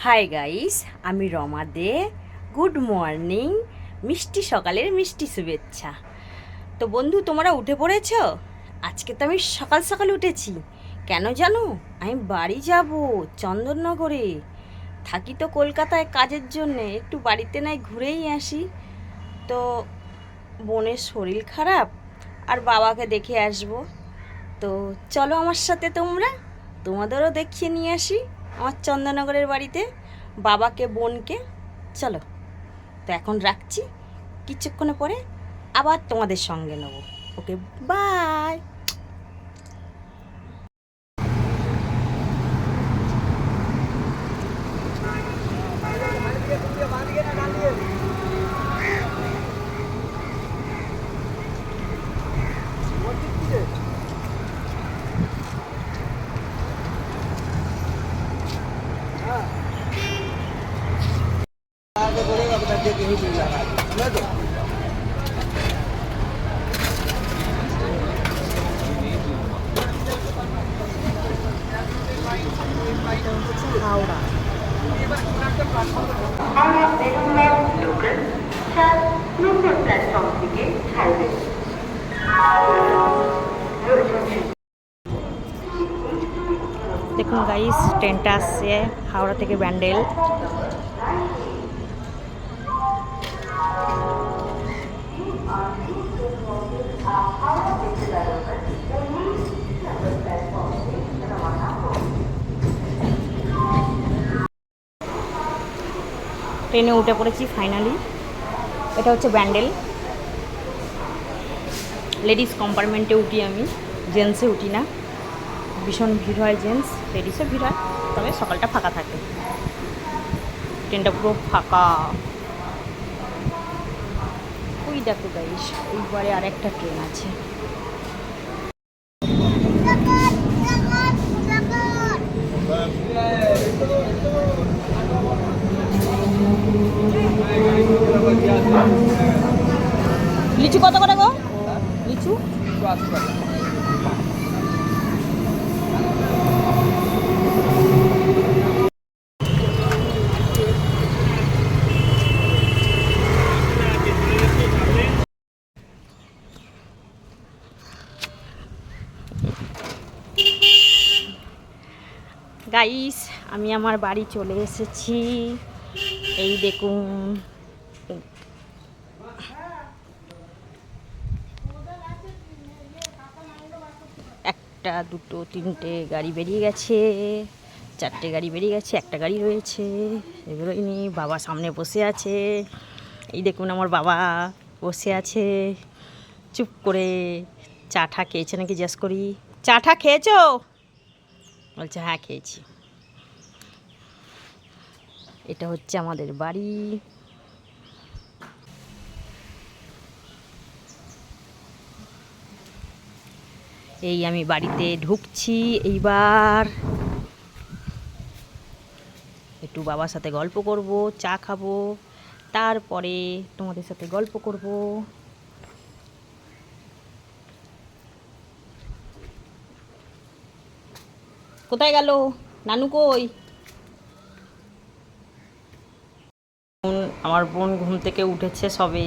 Hi guys, আমি রমা দে। Good morning. মিষ্টি সকালের মিষ্টি শুভেচ্ছা। তো বন্ধু, তোমরা উঠে পড়েছো? আজকে তো আমি সকাল সকাল উঠেছি। কেন জানো? আমি বাড়ি যাব, চন্দননগরে। থাকি তো কলকাতায় কাজের জন্যে, একটু বাড়িতে নাই ঘুরেই আসি। তো বোনের শরীর খারাপ, আর বাবাকে দেখে আসবো। তো চলো আমার সাথে তোমরা, তোমাদেরও দেখিয়ে নিয়ে আসি আমার চন্দননগরের বাড়িতে বাবাকে বোনকে। চলো। তো এখন রাখছি, কিছুক্ষণে পরে আবার তোমাদের সঙ্গে নেব। ওকে, by. Howrah Howrah Belur Math local 4 number platform থেকে ছাড়বে। দেখুন গাইস, ট্রেনটা আসছে হাওড়া থেকে ব্যান্ডেল। ট্রেনে উঠে পড়েছি ফাইনালি। এটা হচ্ছে ব্যান্ডেল। লেডিস কম্পার্টমেন্টে উঠি আমি, জেন্টসে উঠি না। ভীষণ ভিড় হয়, জেন্টস লেডিসও ভিড় হয়, তবে সকালটা ফাঁকা থাকে। ট্রেনটা পুরো ফাঁকা। ওই দেখো গাইস, ওইবারে আর একটা ট্রেন আছে। লিচু কত করে গো? লিচু গাইস, আমি আমার বাড়ি চলে এসেছি। এই দেখুন, একটা দুটো তিনটে গাড়ি বেরিয়ে গেছে, চারটে গাড়ি বেরিয়ে গেছে, একটা গাড়ি রয়েছে, বেরোয়নি। বাবা সামনে বসে আছে। এই দেখুন, আমার বাবা বসে আছে চুপ করে। চা ঠা খেয়েছে নাকি জিজ্ঞেস করি। চা ঠা খেয়েছো? বলছে হ্যাঁ খেয়েছি। এটা হচ্ছে আমাদের বাড়ি। এই আমি বাড়িতে ঢুকছি এইবার। একটু বাবার সাথে গল্প করব, চা খাবো, তারপরে তোমাদের সাথে গল্প করব। কোথায় গেল নানু? কই? আমার বোন ঘুম থেকে উঠেছে সবে।